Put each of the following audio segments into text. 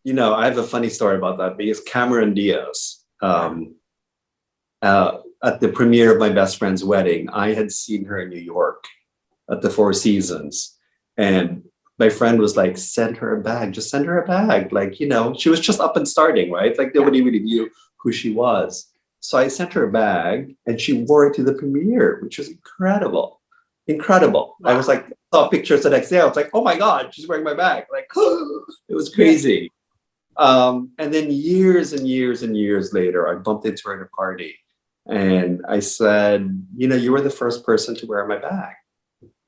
I have a funny story about that because Cameron Diaz, at the premiere of my best friend's wedding, I had seen her in New York at the Four Seasons. And my friend was like, send her a bag, just send her a bag. Like, she was just up and starting, right? Like nobody really knew who she was. So I sent her a bag and she wore it to the premiere, which was incredible. Incredible. Wow. I was like, saw pictures the next day. I was like, oh my God, she's wearing my bag. Like, it was crazy. And then years and years and years later, I bumped into her at a party. And I said, you were the first person to wear my bag.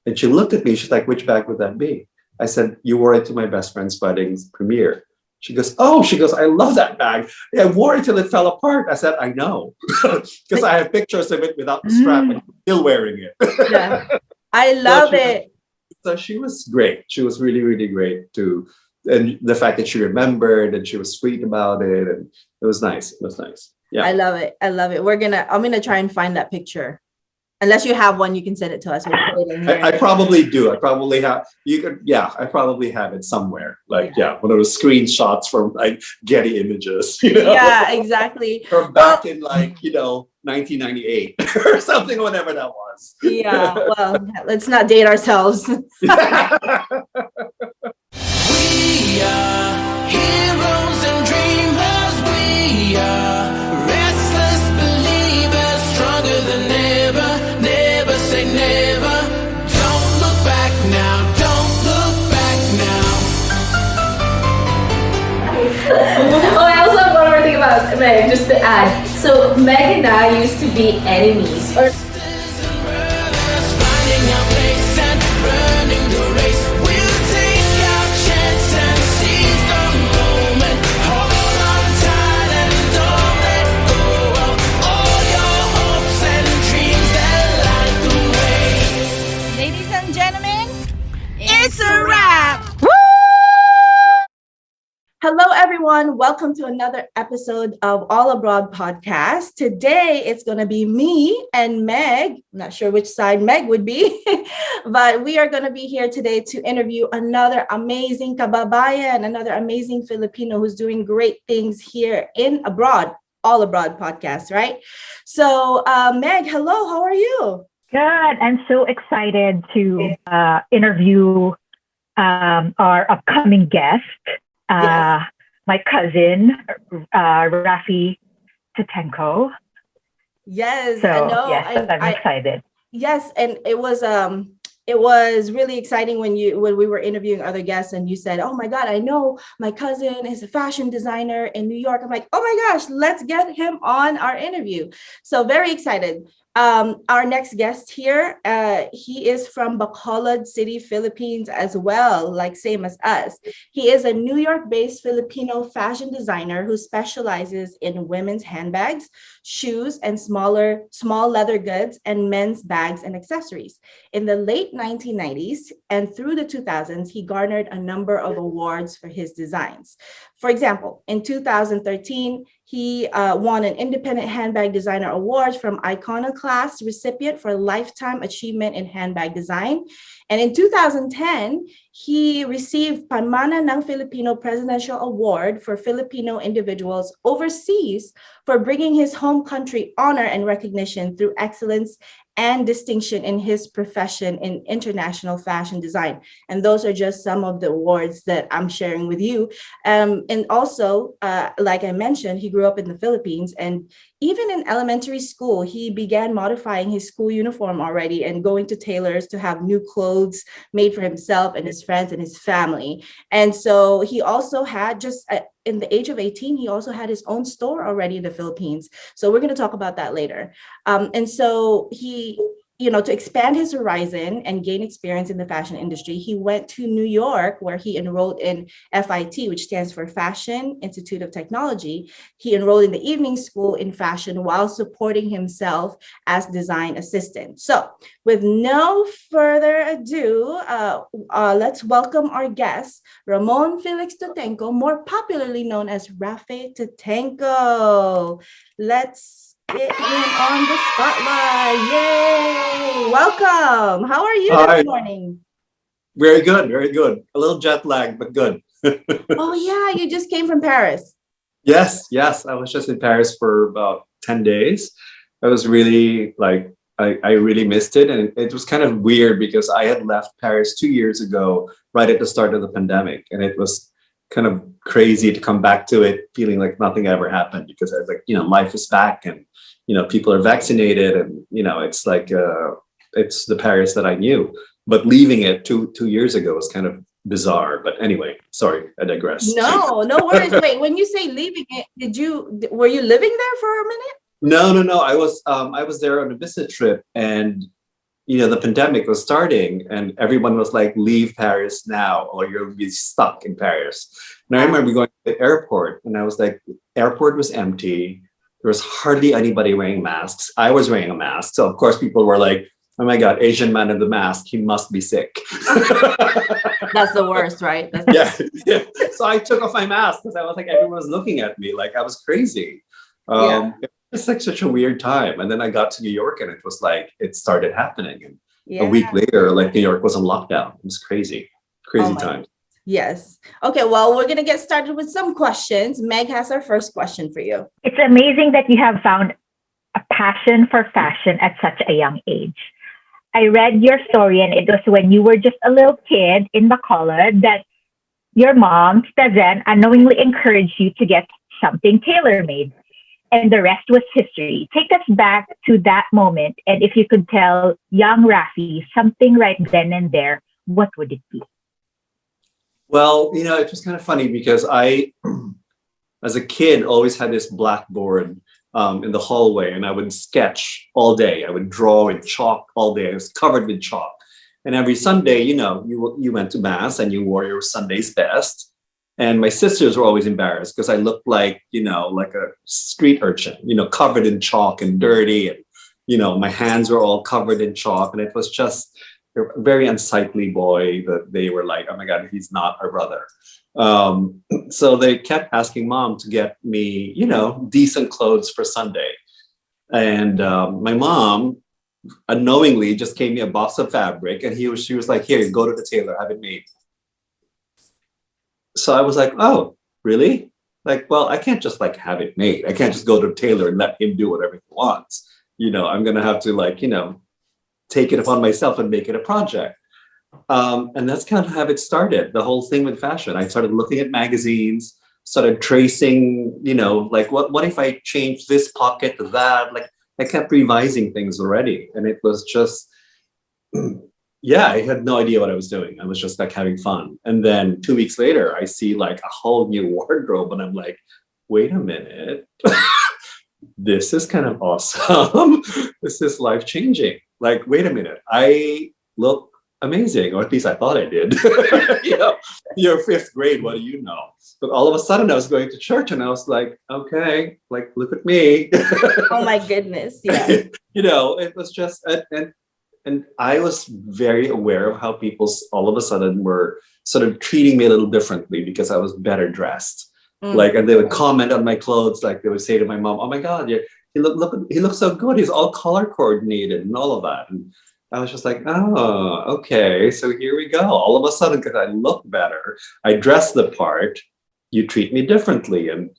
And she looked at me. She's like, which bag would that be? I said, you wore it to my best friend's wedding's premiere. She goes, I love that bag. I wore it till it fell apart. I said, I know. Because I have pictures of it without the strap and I'm still wearing it. Yeah. I love it. So she was great. She was really, really great too. And the fact that she remembered and she was sweet about it. And it was nice. It was nice. Yeah. I love it. I love it. I'm going to try and find that picture. Unless you have one, you can send it to us. We'll put it in here. I probably do. I probably have. I probably have it somewhere. Like, one of those screenshots from like Getty Images. Yeah, exactly. From back in 1998 or something, whatever that was. Yeah. Well, let's not date ourselves. We are heroes and dreamers. We are restless believers, stronger than ever. Never say never. Don't look back now. Don't look back now. I also have one more thing about Meg, just to add. So Meg and I used to be enemies. It's a wrap. Woo! Hello, everyone. Welcome to another episode of All Abroad podcast. Today, it's going to be me and Meg. I'm not sure which side Meg would be, but we are going to be here today to interview another amazing kababayan, another amazing Filipino who's doing great things here in abroad, All Abroad podcast, right? So, Meg, hello. How are you? Good. I'm so excited to interview our upcoming guest, my cousin, Rafé Totengco. Yes, so, I know. Yes, I'm excited. Yes, and it was really exciting when we were interviewing other guests and you said, oh my God, I know my cousin is a fashion designer in New York. I'm like, oh my gosh, let's get him on our interview. So very excited. Our next guest here, he is from Bacolod City, Philippines as well, like same as us. He is a New York-based Filipino fashion designer who specializes in women's handbags, shoes, and small leather goods, and men's bags and accessories. In the late 1990s and through the 2000s, he garnered a number of awards for his designs. For example, in 2013, he won an Independent Handbag Designer Award from Iconoclast recipient for Lifetime Achievement in Handbag Design. And in 2010, he received Pamana ng Filipino Presidential Award for Filipino individuals overseas for bringing his home country honor and recognition through excellence and distinction in his profession in international fashion design. And those are just some of the awards that I'm sharing with you. And also, like I mentioned, he grew up in the Philippines, and even in elementary school, he began modifying his school uniform already and going to tailors to have new clothes made for himself and his friends and his family. And so he also had in the age of 18, he also had his own store already in the Philippines. So we're going to talk about that later. And so he, to expand his horizon and gain experience in the fashion industry, he went to New York, where he enrolled in FIT, which stands for Fashion Institute of Technology. He enrolled in the evening school in fashion while supporting himself as design assistant. So with no further ado, let's welcome our guest, Ramon Felix Totengco, more popularly known as Rafé Totengco. Let's get him on the spotlight. Yay! Welcome. How are you this morning? Very good, very good. A little jet lag, but good. Oh yeah, you just came from Paris. Yes. I was just in Paris for about 10 days. I was really like, I really missed it. And it was kind of weird because I had left Paris 2 years ago, right at the start of the pandemic. And it was kind of crazy to come back to it feeling like nothing ever happened because I was like, life is back and, people are vaccinated and, it's like, it's the Paris that I knew. But leaving it two years ago was kind of bizarre. But anyway, sorry, I digress. No, no worries. Wait, when you say leaving it, were you living there for a minute? No. I was there on a business trip, and the pandemic was starting, and everyone was like, "Leave Paris now, or you'll be stuck in Paris." And I remember going to the airport, and I was like, the airport was empty. There was hardly anybody wearing masks. I was wearing a mask, so of course people were like, "Oh my God, Asian man in the mask, he must be sick." That's the worst, right? Yeah. So I took off my mask because I was like, everyone was looking at me like I was crazy. It's like such a weird time. And then I got to New York and it was like, it started happening. And a week later, like New York was on lockdown. It was crazy time. Yes. Okay, well, we're going to get started with some questions. Meg has our first question for you. It's amazing that you have found a passion for fashion at such a young age. I read your story, and it was when you were just a little kid in Bacolod that your mom, Stazen, unknowingly encouraged you to get something tailor-made. And the rest was history. Take us back to that moment. And if you could tell young Rafi something right then and there, what would it be? Well, it was kind of funny because I, as a kid, always had this blackboard in the hallway, and I would sketch all day. I would draw in chalk all day. I was covered with chalk. And every Sunday, you went to mass and you wore your Sunday's best. And my sisters were always embarrassed because I looked like, like a street urchin, covered in chalk and dirty. And, my hands were all covered in chalk. And it was just a very unsightly boy that they were like, oh my God, he's not our brother. So they kept asking mom to get me, decent clothes for Sunday. And my mom unknowingly just gave me a box of fabric, and she was like, here, go to the tailor, have it made. So I was like, oh, really? Like, well, I can't just like have it made. I can't just go to the tailor and let him do whatever he wants. I'm going to have to take it upon myself and make it a project. And that's kind of how it started, the whole thing with fashion. I started looking at magazines, started tracing, like what if I change this pocket to that? Like I kept revising things already. And it was just, I had no idea what I was doing. I was just like having fun. And then 2 weeks later, I see like a whole new wardrobe and I'm like, wait a minute, this is kind of awesome. This is life-changing. Like, wait a minute, I look amazing, or at least I thought I did. You're fifth grade, what do you know? But all of a sudden I was going to church and I was like, okay, like, look at me. Oh my goodness, yeah. It was just, and I was very aware of how people all of a sudden were sort of treating me a little differently because I was better dressed. Like, and they would comment on my clothes, like they would say to my mom, oh my God, he looks so good. He's all color coordinated and all of that. And I was just like, oh, okay. So here we go. All of a sudden, because I look better, I dress the part, you treat me differently. And,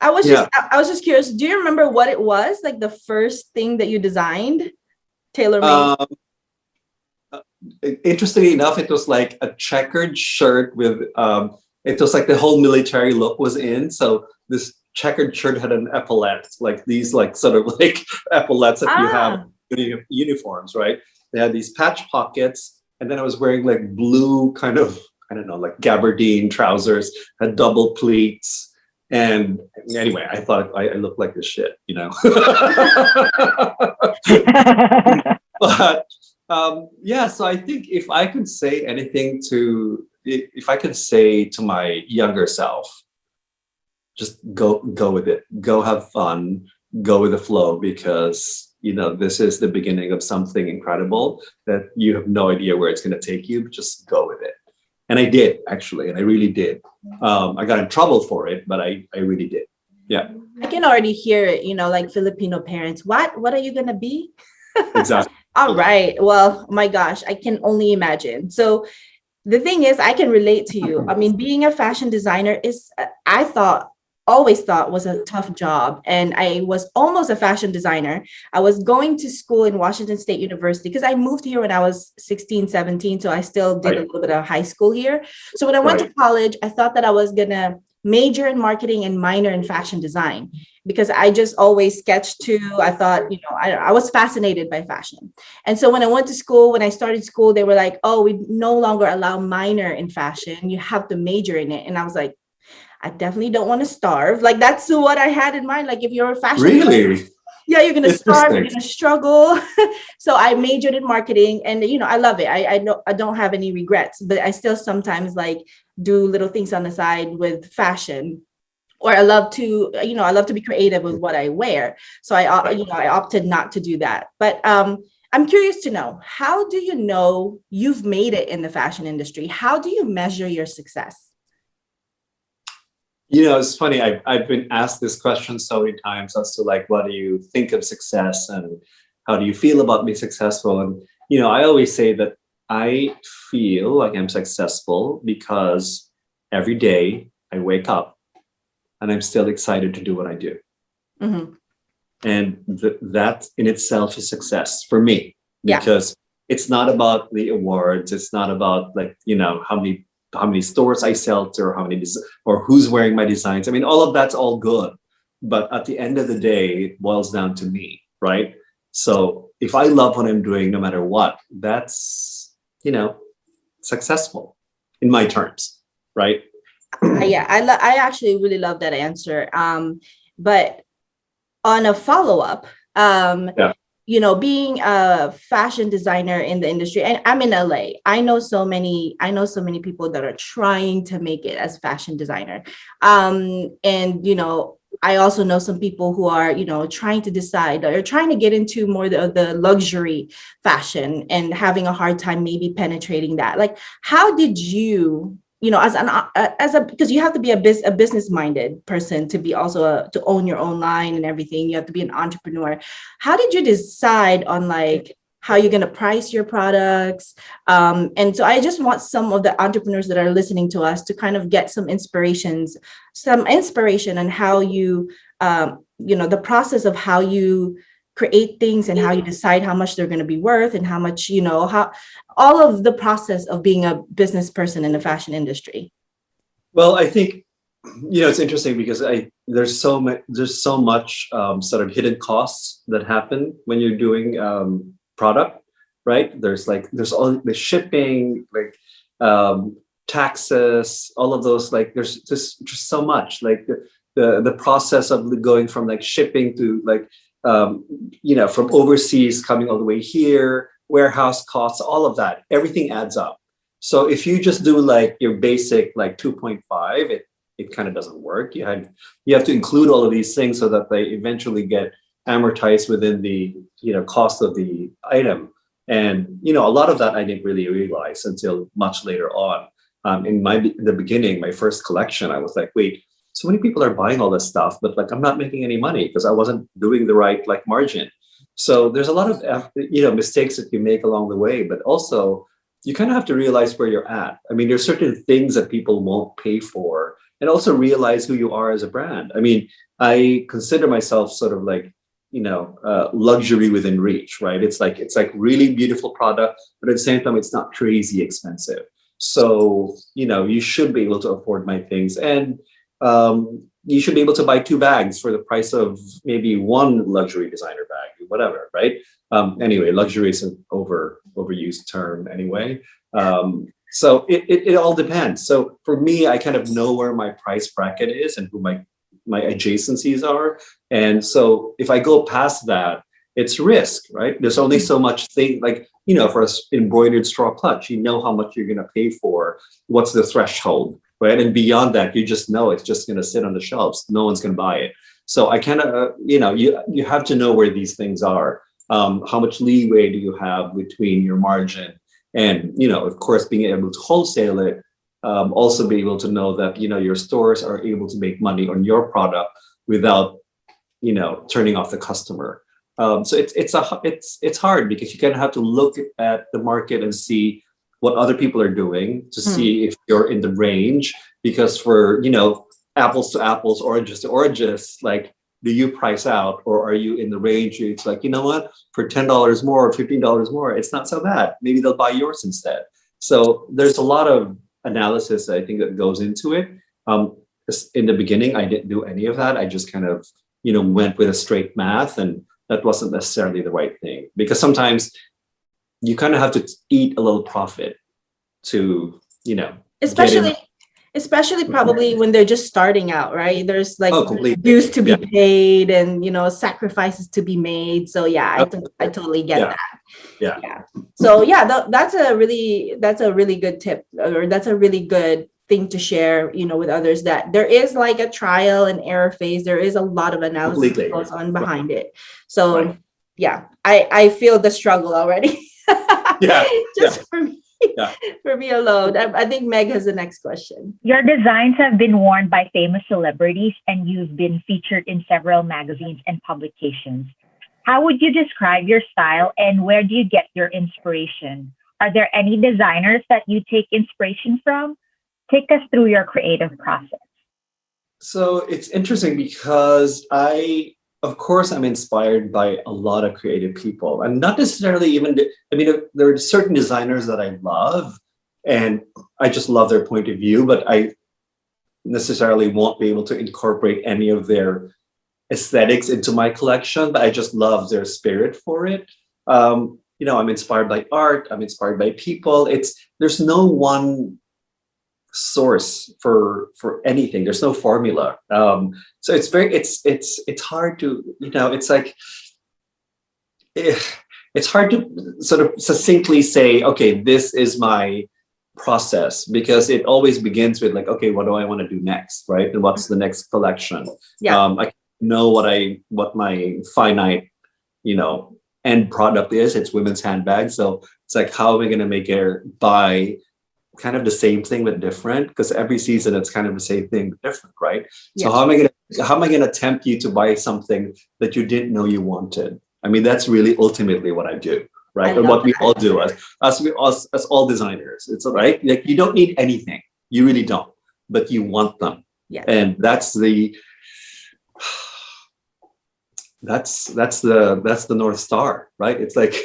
I was just curious. Do you remember what it was? Like the first thing that you designed? Tailor-made? Interestingly enough, it was like a checkered shirt with, it was like the whole military look was in. So this checkered shirt had an epaulette, like these like sort of like epaulettes that you have in uniforms, right? They had these patch pockets, and then I was wearing like blue kind of, I don't know, like gabardine trousers, had double pleats. And anyway, I thought I looked like this shit, But so I think if I could say anything if I could say to my younger self, just go with it, go have fun, go with the flow, because this is the beginning of something incredible that you have no idea where it's going to take you, but just go with it. And I did, actually, and I really did. I got in trouble for it, but I really did. Yeah. I can already hear it, like Filipino parents. What are you going to be? Exactly. All right. Well, my gosh, I can only imagine. So the thing is, I can relate to you. I mean, being a fashion designer is, always thought was a tough job. And I was almost a fashion designer. I was going to school in Washington State University because I moved here when I was 16, 17. So I still did a little bit of high school here. So when I went to college, I thought that I was going to major in marketing and minor in fashion design because I just always sketched too. I thought, I was fascinated by fashion. And so when I went to school, when I started school, they were like, oh, we no longer allow minor in fashion. You have to major in it. And I was like, I definitely don't want to starve. Like, that's what I had in mind. Like, if you're a fashion designer, yeah, you're going to starve, you're going to struggle. So I majored in marketing and, I love it. I know I don't have any regrets, but I still sometimes like do little things on the side with fashion, or I love to be creative with what I wear. So I opted not to do that. But I'm curious to know, how do you know you've made it in the fashion industry? How do you measure your success? It's funny. I've been asked this question so many times as to like, what do you think of success and how do you feel about being successful? And, I always say that I feel like I'm successful because every day I wake up and I'm still excited to do what I do. Mm-hmm. And that in itself is success for me, because it's not about the awards. It's not about like, how many stores I sell to, or or who's wearing my designs. I mean, all of that's all good. But at the end of the day, it boils down to me, right? So if I love what I'm doing, no matter what, that's, successful in my terms, right? I actually really love that answer. But on a follow-up, being a fashion designer in the industry, and I'm in LA, I know so many people that are trying to make it as fashion designer. I also know some people who are, trying to decide or trying to get into more the luxury fashion and having a hard time maybe penetrating that. Like, how did you, because you have to be a business minded person to be also to own your own line and everything. You have to be an entrepreneur. How did you decide on like how you're going to price your products? And so I just want some of the entrepreneurs that are listening to us to kind of get some inspiration on how you, the process of how you create things and how you decide how much they're going to be worth and how much, how all of the process of being a business person in the fashion industry. Well, I think, it's interesting because there's so much sort of hidden costs that happen when you're doing product, right? There's all the shipping, like taxes, all of those, like there's just so much, like the process of going from like shipping to like, from overseas coming all the way here, warehouse costs, all of that, everything adds up. So if you just do like your basic like 2.5, it kind of doesn't work. You have to include all of these things so that they eventually get amortized within the cost of the item. And a lot of that I didn't really realize until much later on. In the beginning, my first collection, I was like, wait, so many people are buying all this stuff, but like I'm not making any money because I wasn't doing the right like margin. So there's a lot of mistakes that you make along the way, but also you kind of have to realize where you're at. I mean, there's certain things that people won't pay for, and also realize who you are as a brand. I mean, I consider myself sort of like luxury within reach, right? It's like really beautiful product, but at the same time, it's not crazy expensive. So you should be able to afford my things, and you should be able to buy 2 bags for the price of maybe one luxury designer bag, whatever, right? Anyway, luxury is an overused term anyway. So it all depends. So for me, I kind of know where my price bracket is and who my adjacencies are. And so if I go past that, it's risk, right? There's only so much thing, like, for an embroidered straw clutch, how much you're going to pay for, what's the threshold, right? And beyond that, you just know it's just going to sit on the shelves. No one's going to buy it. So I kind of, you have to know where these things are. How much leeway do you have between your margin and, of course, being able to wholesale it, also be able to know that, your stores are able to make money on your product without, turning off the customer. So it's hard because you kind of have to look at the market and see what other people are doing to see if you're in the range. Because for, apples to apples, oranges to oranges, like, do you price out, or are you in the range? It's like, you know what, for $10 more or $15 more, it's not so bad. Maybe they'll buy yours instead. So there's a lot of analysis, I think, that goes into it. In the beginning, I didn't do any of that. I just kind of, went with a straight math, and that wasn't necessarily the right thing, because sometimes you kind of have to eat a little profit to, especially probably when they're just starting out, right? There's like completely. dues to be paid and sacrifices to be made. So yeah, I totally get that. Yeah. So yeah, that's a really good tip, or that's a really good thing to share, with others, that there is like a trial and error phase. There is a lot of analysis that goes on behind it. So yeah, I feel the struggle already. For me. For me alone. I think Meg has the next question. Your designs have been worn by famous celebrities, and you've been featured in several magazines and publications. How would you describe your style, and where do you get your inspiration? Are there any designers that you take inspiration from? Take us through your creative process. So it's interesting because of course, I'm inspired by a lot of creative people, and not necessarily even, there are certain designers that I love, and I just love their point of view, but I necessarily won't be able to incorporate any of their aesthetics into my collection, but I just love their spirit for it. I'm inspired by art, I'm inspired by people. There's no one source for anything. There's no formula. So it's hard to, it's like, it's hard to sort of succinctly say, okay, this is my process, because it always begins with like, okay, what do I want to do next, right? And what's the next collection? I know what my finite, end product is. It's women's handbags. So it's like, how am I going to make it buy kind of the same thing but different? Because every season it's kind of the same thing but different, right? So how am I going to tempt you to buy something that you didn't know you wanted? I mean, that's really ultimately what I do, right? And what we all do as all designers. It's right. Like, you don't need anything, you really don't, but you want them. And that's the North Star, right? It's like,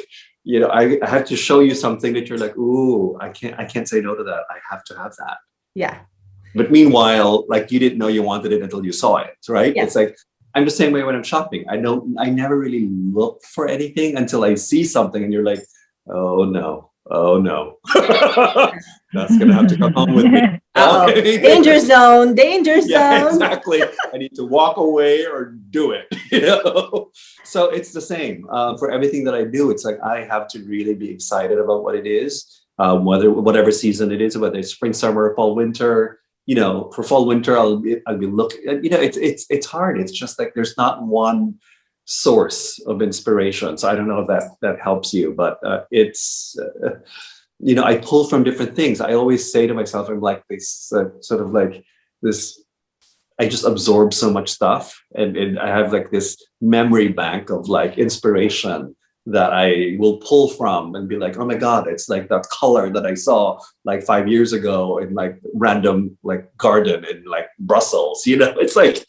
I have to show you something that you're like, ooh, I can't say no to that. I have to have that. Yeah. But meanwhile, like, you didn't know you wanted it until you saw it, right? It's like, I'm the same way when I'm shopping. I never really look for anything until I see something, and you're like, oh no. That's gonna have to come home with me. Danger zone. Yeah, exactly. I need to walk away or do it. So it's the same for everything that I do. It's like, I have to really be excited about what it is, whatever season it is, whether it's spring, summer, fall, winter. For fall, winter, I'll be looking. It's hard. It's just like, there's not one source of inspiration. So I don't know if that helps you, but I pull from different things. I always say to myself, I'm like this sort of like this, I just absorb so much stuff, and I have like this memory bank of like inspiration that I will pull from and be like, oh my God, it's like that color that I saw like 5 years ago in like random like garden in like Brussels. It's like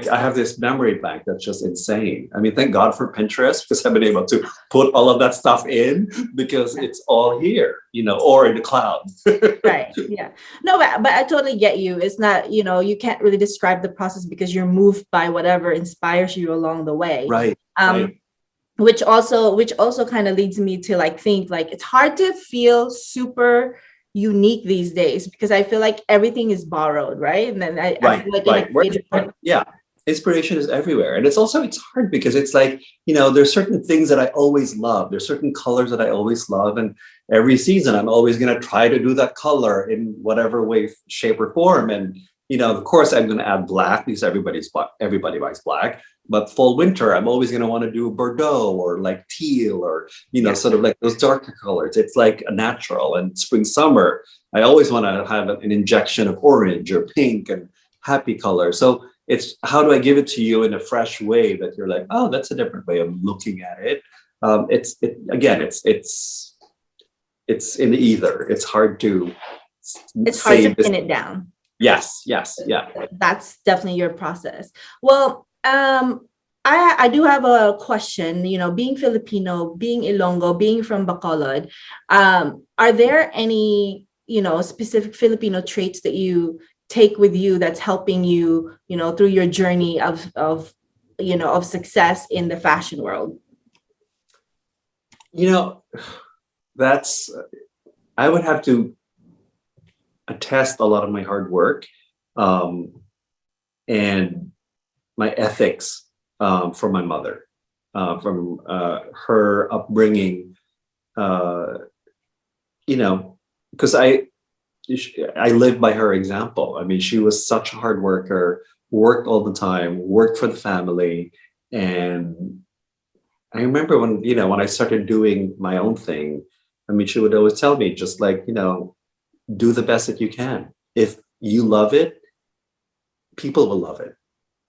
I have this memory bank that's just insane. I mean, thank God for Pinterest, because I've been able to put all of that stuff in, because it's all here, or in the cloud. Right. Yeah. No, but I totally get you. It's not, you can't really describe the process, because you're moved by whatever inspires you along the way. Right. Which also kind of leads me to like think like it's hard to feel super unique these days, because I feel like everything is borrowed, right? And then I feel like inspiration is everywhere. And it's hard because it's like, there's certain things that I always love. There's certain colors that I always love. And every season I'm always going to try to do that color in whatever way, shape, or form. And, of course, I'm going to add black, because everybody buys black. But fall, winter, I'm always going to want to do Bordeaux or like teal or, sort of like those darker colors. It's like a natural. And spring, summer, I always want to have an injection of orange or pink and happy color. So it's, how do I give it to you in a fresh way that you're like, oh, that's a different way of looking at it. It's it's in either. It's hard to It's hard say to this. pin it down. Yes, yes, yeah. That's definitely your process. Well, I do have a question. You know, being Filipino, being Ilonggo, being from Bacolod, are there any, you know, specific Filipino traits that you take with you that's helping you, you know, through your journey of you know, of success in the fashion world? You know, that's, I would have to attest a lot of my hard work, and my ethics, from my mother, from her upbringing, you know, because I lived by her example. I mean, she was such a hard worker, worked all the time, worked for the family. And I remember when, you know, when I started doing my own thing, I mean, she would always tell me, just like, you know, do the best that you can. If you love it, people will love it.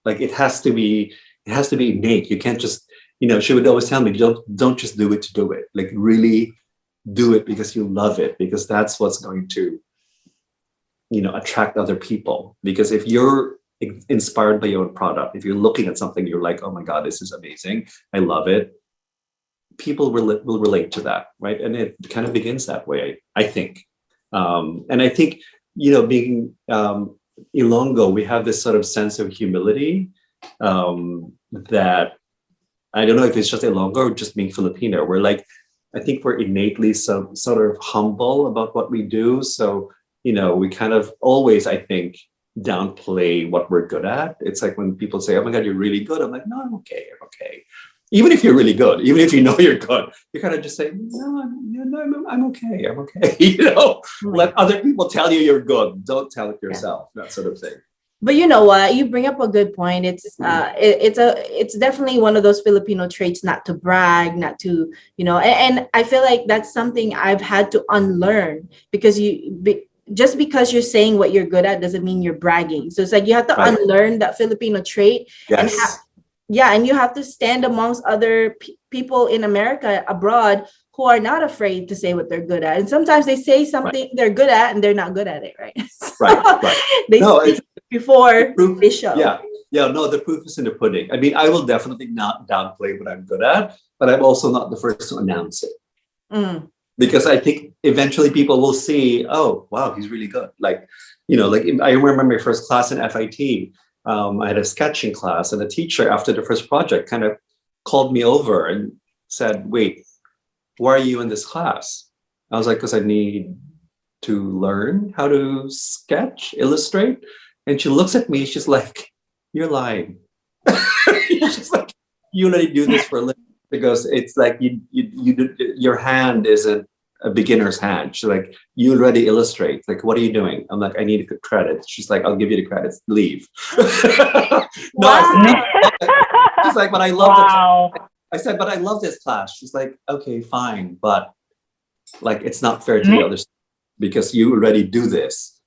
Like it has to be innate. You can't just, you know, she would always tell me, don't just do it to do it. Like really do it because you love it, because that's what's going to, you know, attract other people. Because if you're inspired by your own product, if you're looking at something, you're like, oh my God, this is amazing, I love it. People will relate to that, right? And it kind of begins that way, I think. And I think, you know, being Ilonggo, we have this sort of sense of humility, that I don't know if it's just Ilonggo or just being Filipino. We're like, I think we're innately some sort of humble about what we do. So, you know, we kind of always, I think, downplay what we're good at. It's like when people say, oh my God, you're really good. I'm like, no, I'm okay. I'm okay. Even if you're really good, even if you know you're good, you kind of just say, no, I'm okay. I'm okay. You know, let other people tell you you're good. Don't tell it yourself, that sort of thing. But you know what? You bring up a good point. It's definitely one of those Filipino traits not to brag, not to, you know, and I feel like that's something I've had to unlearn, because just because you're saying what you're good at doesn't mean you're bragging. So it's like you have to unlearn that Filipino trait. Yes. And you have to stand amongst other people in America, abroad, who are not afraid to say what they're good at. And sometimes they say something they're good at and they're not good at it, right? So Right. they speak before they show. Yeah, no, the proof is in the pudding. I mean, I will definitely not downplay what I'm good at, but I'm also not the first to announce it. Because I think eventually people will see, oh, wow, he's really good. Like, you know, like I remember my first class in FIT. I had a sketching class, and the teacher, after the first project, kind of called me over and said, wait, why are you in this class? I was like, because I need to learn how to sketch, illustrate. And she looks at me, she's like, you're lying. She's like, you already do this for a living. Because it's like your hand isn't a beginner's hand. She's like, you already illustrate. Like, what are you doing? I'm like, I need credits. She's like, I'll give you the credits. Leave. Wow. She's like, but I love it. I said, but I love this class. She's like, okay, fine, but like, it's not fair to the others because you already do this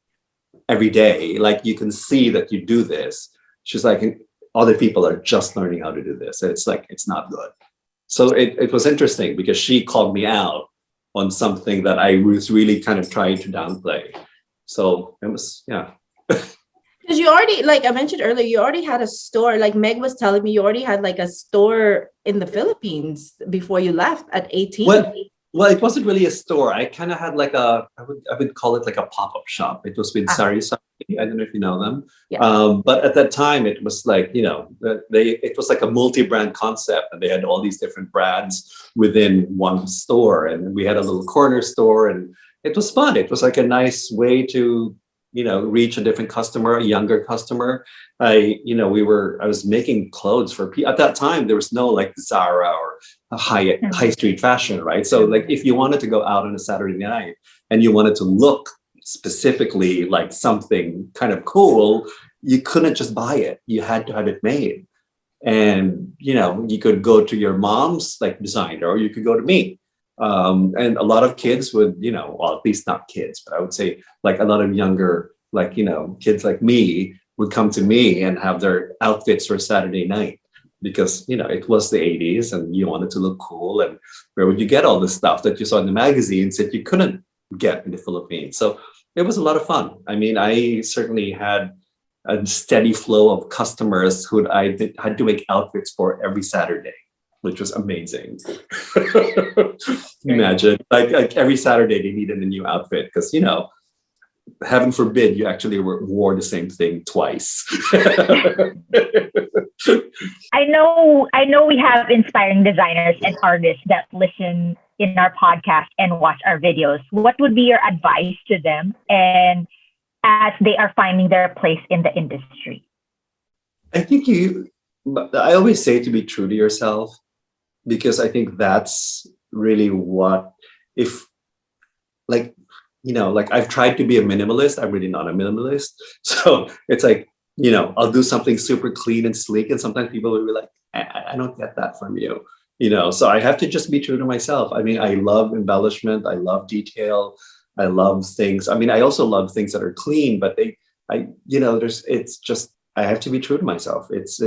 every day. Like, you can see that you do this. She's like, other people are just learning how to do this. And it's like, it's not good. So it was interesting because she called me out on something that I was really kind of trying to downplay. So it was, yeah. Because you already, like I mentioned earlier, you already had a store. Like Meg was telling me, you already had like a store in the Philippines before you left at 18. Well, it wasn't really a store. I kind of had like I would call it like a pop-up shop. It was with Sari Sari. I don't know if you know them. Yeah. But at that time, it was like, you know, it was like a multi-brand concept, and they had all these different brands within one store. And we had a little corner store, and it was fun. It was like a nice way to, you know, reach a different customer, a younger customer. I was making clothes for people. At that time, there was no like Zara or a high street fashion, right? So like if you wanted to go out on a Saturday night and you wanted to look specifically like something kind of cool, you couldn't just buy it. You had to have it made. And, you know, you could go to your mom's like designer, or you could go to me. And a lot of kids would, you know, well, at least not kids, but I would say like a lot of younger, like, you know, kids like me would come to me and have their outfits for Saturday night because it was the 80s and you wanted to look cool. And where would you get all this stuff that you saw in the magazines that you couldn't get in the Philippines? So it was a lot of fun. I mean, I certainly had a steady flow of customers who had to make outfits for every Saturday, which was amazing. Imagine, like every Saturday they needed a new outfit because, heaven forbid you actually wore the same thing twice. I know we have inspiring designers and artists that listen in our podcast and watch our videos. What would be your advice to them and as they are finding their place in the industry? I think I always say to be true to yourself, because I think that's really what, I've tried to be a minimalist. I'm really not a minimalist. So it's like, I'll do something super clean and sleek. And sometimes people will be like, I don't get that from you. So I have to just be true to myself. I mean, I love embellishment. I love detail. I love things. I mean, I also love things that are clean, but I have to be true to myself. It's,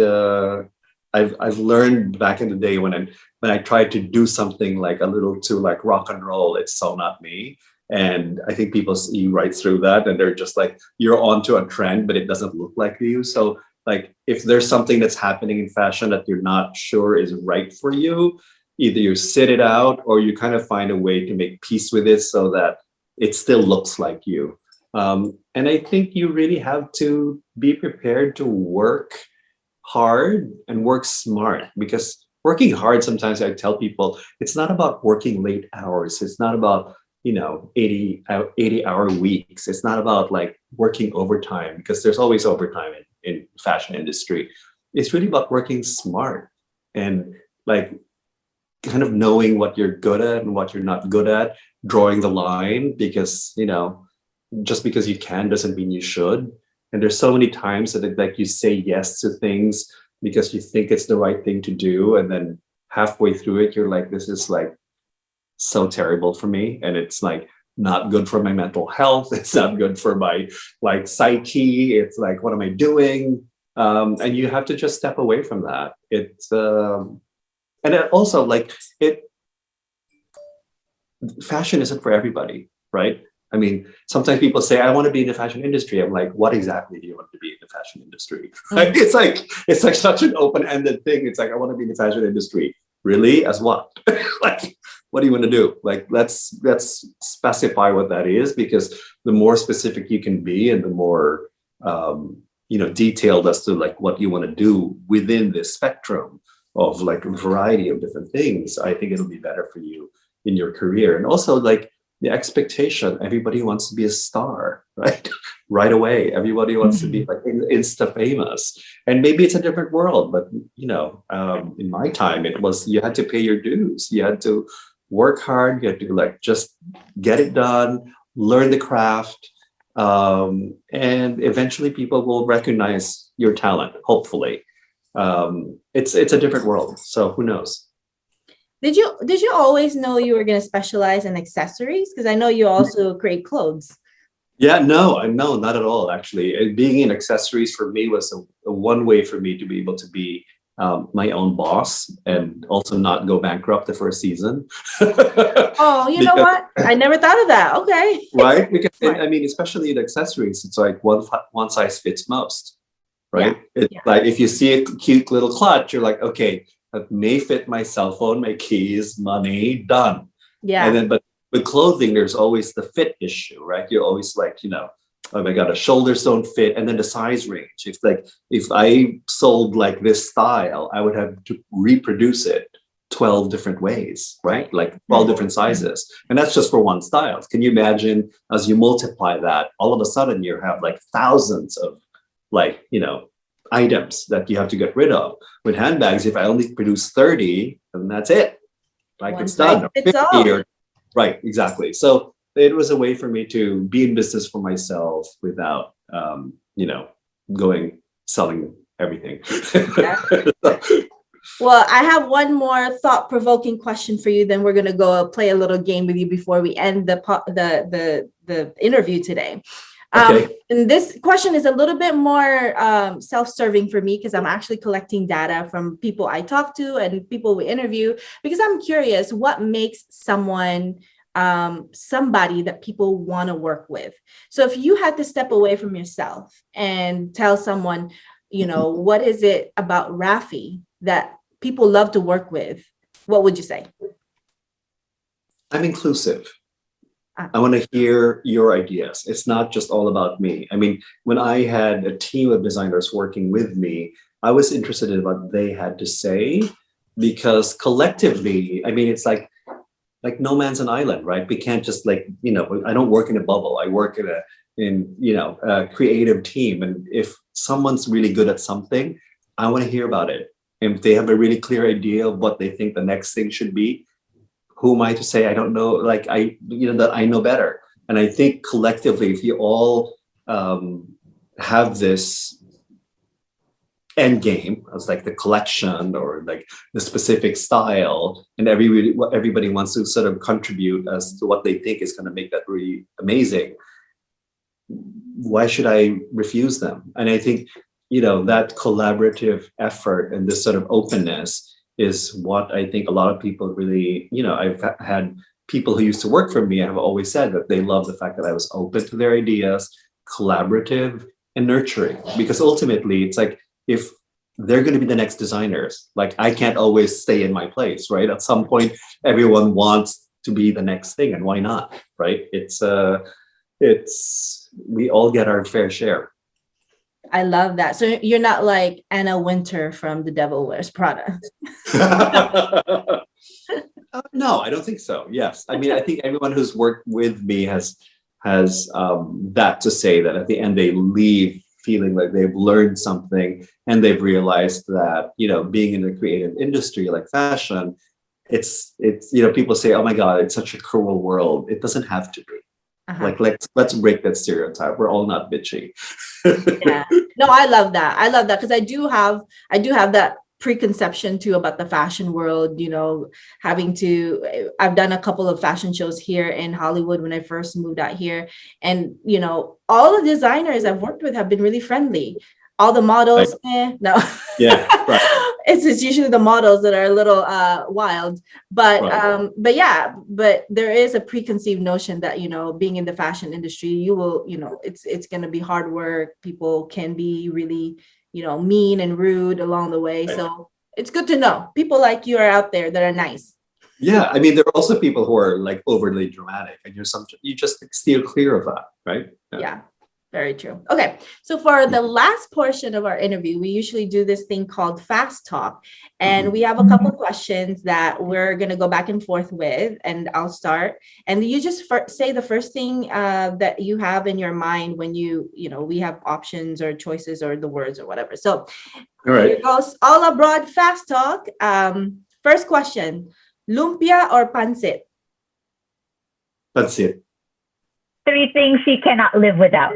I've learned back in the day when I tried to do something like a little too like rock and roll, it's so not me. And I think people see right through that and they're just like, you're onto a trend, but it doesn't look like you. So like, if there's something that's happening in fashion that you're not sure is right for you, either you sit it out or you kind of find a way to make peace with it so that it still looks like you. And I think you really have to be prepared to work hard and work smart, because working hard, sometimes I tell people, it's not about working late hours. It's not about 80-hour weeks. It's not about like working overtime, because there's always overtime in fashion industry. It's really about working smart and like kind of knowing what you're good at and what you're not good at, drawing the line, because just because you can doesn't mean you should. And there's so many times that like you say yes to things because you think it's the right thing to do, and then halfway through it you're like, this is like so terrible for me, and it's like not good for my mental health, it's not good for my like psyche, it's like, what am I doing? And you have to just step away from that. And it also like fashion isn't for everybody, right? I mean, sometimes people say, I want to be in the fashion industry. I'm like, what exactly do you want to be in the fashion industry? Like, it's like such an open-ended thing. It's like, I want to be in the fashion industry. Really? As what? Like, what do you want to do? Like, let's specify what that is, because the more specific you can be and the more, detailed as to like what you want to do within this spectrum of like a variety of different things, I think it'll be better for you in your career. And also like the expectation, everybody wants to be a star, right? Right away. Everybody wants to be like Insta famous. And maybe it's a different world, but in my time, it was, you had to pay your dues. You had to work hard. You had to like just get it done, learn the craft. And eventually people will recognize your talent, hopefully. It's a different world. So who knows? Did you always know you were going to specialize in accessories? Because I know you also create clothes. Yeah, no, not at all. Actually, being in accessories for me was a one way for me to be able to be my own boss and also not go bankrupt the first season. Oh, you know what? I never thought of that. Okay. Right? Because I mean, especially in accessories, it's like one size fits most, right? Yeah. It's like if you see a cute little clutch, you're like, okay, that may fit my cell phone, my keys, money, done. Yeah. And then, but with clothing, there's always the fit issue, right? You're always like, oh my God, the shoulders don't fit. And then the size range. If I sold like this style, I would have to reproduce it 12 different ways, right? Like 12 different sizes. And that's just for one style. Can you imagine as you multiply that, all of a sudden you have like thousands of like, items that you have to get rid of. With handbags, if I only produce 30, then that's it. Like One it's done. size fits all. Right, exactly. So it was a way for me to be in business for myself without, selling everything. Yeah. Well, I have one more thought-provoking question for you. Then we're gonna go play a little game with you before we end the interview today. Okay. And this question is a little bit more self-serving for me because I'm actually collecting data from people I talk to and people we interview, because I'm curious what makes someone somebody that people want to work with. So if you had to step away from yourself and tell someone, what is it about Rafi that people love to work with, what would you say? I'm inclusive. I want to hear your ideas. It's not just all about me. I mean, when I had a team of designers working with me, I was interested in what they had to say, because collectively, I mean, it's like no man's an island, right? We can't just I don't work in a bubble. I work in a creative team. And if someone's really good at something, I want to hear about it. And if they have a really clear idea of what they think the next thing should be, who am I to say I don't know? That I know better. And I think collectively, if you all have this end game as like the collection or like the specific style, and everybody wants to sort of contribute as to what they think is going to make that really amazing, why should I refuse them? And I think that collaborative effort and this sort of openness is what I think a lot of people really, I've had people who used to work for me have always said that they love the fact that I was open to their ideas, collaborative and nurturing, because ultimately it's like, if they're going to be the next designers, like I can't always stay in my place, right? At some point, everyone wants to be the next thing, and why not, right? We all get our fair share. I love that. So you're not like Anna Wintour from The Devil Wears Prada. No, I don't think so. Yes. I mean, I think everyone who's worked with me has that to say, that at the end they leave feeling like they've learned something, and they've realized that, being in the creative industry like fashion, it's people say, oh my God, it's such a cruel world. It doesn't have to be. Like, let's break that stereotype. We're all not bitchy. Yeah. No, I love that because I do have that preconception too about the fashion world, I've done a couple of fashion shows here in Hollywood when I first moved out here. And, all the designers I've worked with have been really friendly. All the models, no. Yeah, right. It's usually the models that are a little wild, but right. but there is a preconceived notion that, being in the fashion industry, you will, it's going to be hard work. People can be really, mean and rude along the way. Right. So it's good to know people like you are out there that are nice. Yeah, I mean, there are also people who are like overly dramatic, and you just steer clear of that, right? Yeah. Very true. Okay. So for the last portion of our interview, we usually do this thing called fast talk. And we have a couple questions that we're going to go back and forth with, and I'll start. And you just say the first thing that you have in your mind when we have options or choices or the words or whatever. So all right. Here goes all abroad fast talk. First question, lumpia or pancit? Pancit. 3 things you cannot live without.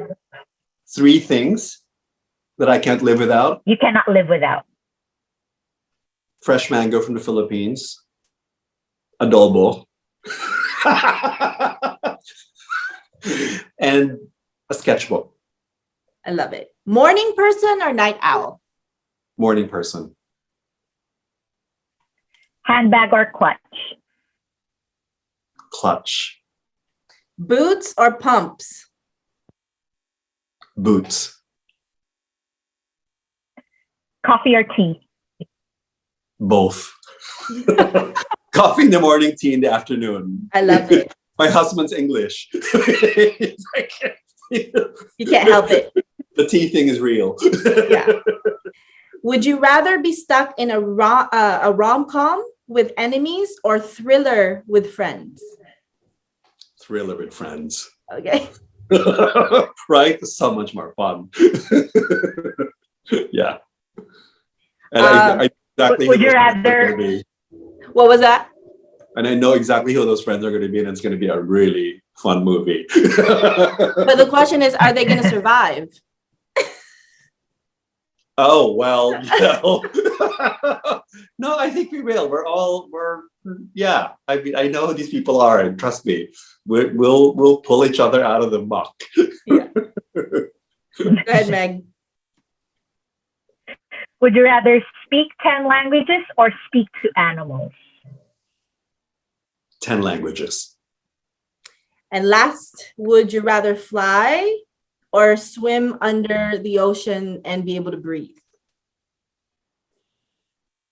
3 things that I can't live without. You cannot live without. Fresh mango from the Philippines. Adobo. And a sketchbook. I love it. Morning person or night owl? Morning person. Handbag or clutch? Clutch. Boots or pumps? Boots. Coffee or tea? Both. Coffee in the morning, tea in the afternoon. I love it. My husband's English. You can't help it. The tea thing is real. Yeah. Would you rather be stuck in a rom-com with enemies or thriller with friends? Thriller with friends. Okay. Right? So much more fun. Yeah. And I exactly would you rather? What was that? And I know exactly who those friends are going to be, and it's going to be a really fun movie. But the question is, are they going to survive? Oh, well, no, I think we will. Yeah. I mean, I know who these people are, and trust me, we'll pull each other out of the muck. Yeah. Go ahead, Meg. Would you rather speak 10 languages or speak to animals? 10 languages. And last, would you rather fly or swim under the ocean and be able to breathe?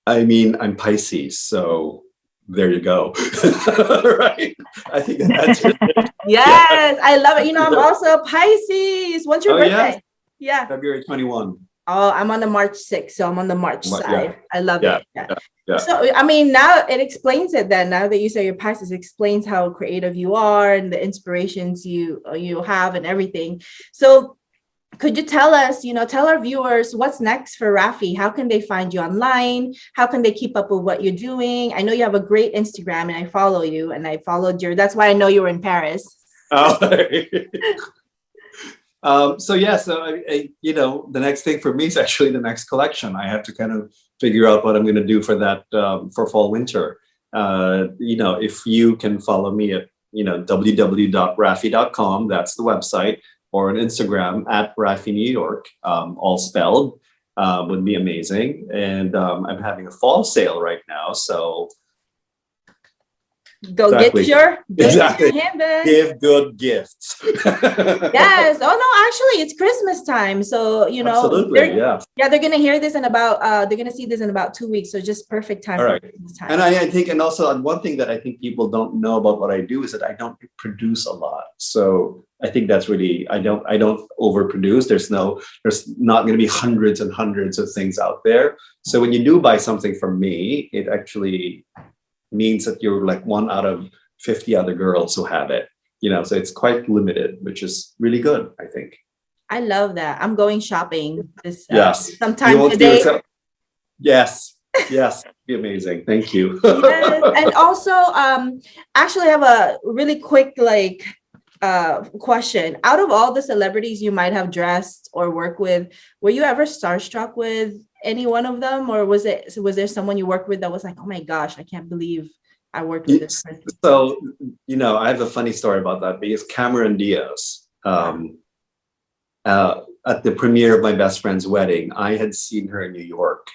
I mean, I'm Pisces, so there you go. Right? I think that's it. Yes, I love it. I'm also Pisces. What's your birthday? Yeah. February 21. Oh, I'm on the March 6th, so I'm on the March side. I love it. Yeah. So, I mean, now it explains it then. Now that you say your Pisces, explains how creative you are and the inspirations you have and everything. So could you tell us, tell our viewers what's next for Rafi? How can they find you online? How can they keep up with what you're doing? I know you have a great Instagram and I follow you and I followed that's why I know you were in Paris. Oh. So the next thing for me is actually the next collection. I have to kind of figure out what I'm going to do for that for fall winter. If you can follow me at www.rafi.com, that's the website, or on Instagram at Rafi New York, all spelled, would be amazing. And I'm having a fall sale right now, so Go exactly. Get your Exactly. handbags. Give good gifts. Yes. Oh no, actually it's Christmas time. So, Absolutely, yeah. Yeah, they're gonna hear this in about they're gonna see this in about 2 weeks. So just perfect time. All right. For Christmas time. And I think, and also one thing that I think people don't know about what I do is that I don't produce a lot. So I think that's really, I don't overproduce. There's not going to be hundreds and hundreds of things out there. So when you do buy something from me, it actually means that you're like one out of 50 other girls who have it, so it's quite limited, which is really good, I think. I love that. I'm going shopping this yes. sometime today. Yes. Be amazing. Thank you. Yes. And also, actually I have a really quick question. Out of all the celebrities you might have dressed or worked with, were you ever starstruck with any one of them, or was there someone you worked with that was like, oh my gosh, I can't believe I worked with this person? So I have a funny story about that, because Cameron Diaz, at the premiere of my best friend's wedding, I had seen her in New York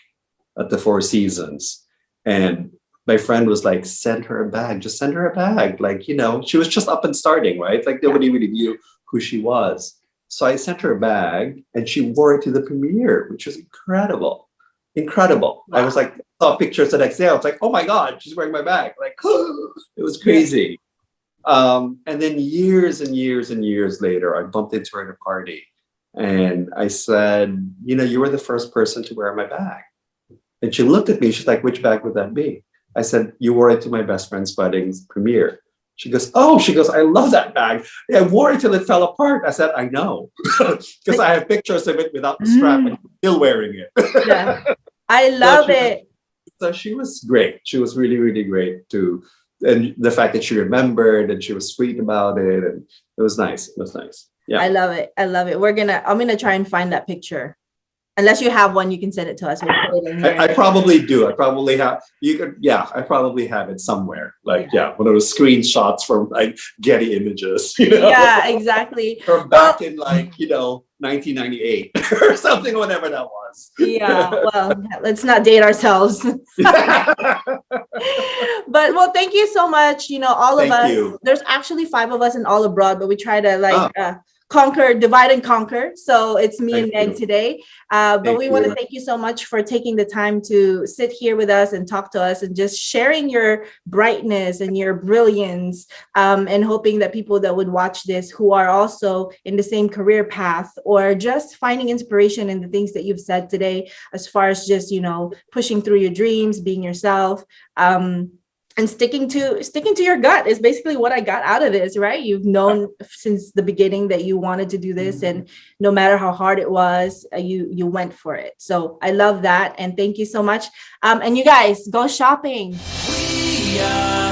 at the Four Seasons, and my friend was like, send her a bag, just send her a bag. She was just up and starting, right? Nobody really knew who she was. So I sent her a bag and she wore it to the premiere, which was incredible. Wow. I was like, saw pictures the next day. I was like, oh my God, she's wearing my bag. It was crazy. And then years and years and years later, I bumped into her at a party and I said, you were the first person to wear my bag. And she looked at me. She's like, which bag would that be? I said, you wore it to my best friend's wedding's premiere. She goes, I love that bag. I wore it till it fell apart. I said, I know, because I have pictures of it without the strap and I'm still wearing it. Yeah. I love it. So she was great. She was really, really great too. And the fact that she remembered and she was sweet about it. And it was nice. Yeah. I love it. I'm going to try and find that picture. Unless you have one, you can send it to us. We'll put it in here. I probably do. I probably have. I probably have it somewhere. One of those screenshots from Getty Images. Yeah, exactly. From back in 1998 or something, whatever that was. Yeah. Well, let's not date ourselves. But thank you so much. All of us. There's actually 5 of us in All Abroad, but we try to divide and conquer. So it's me and Meg today. But we want to thank you so much for taking the time to sit here with us and talk to us and just sharing your brightness and your brilliance, and hoping that people that would watch this who are also in the same career path or just finding inspiration in the things that you've said today, as far as just, pushing through your dreams, being yourself, and sticking to your gut is basically what I got out of this, right? You've known since the beginning that you wanted to do this, and no matter how hard it was, you went for it. So I love that, and thank you so much. And you guys, go shopping. We are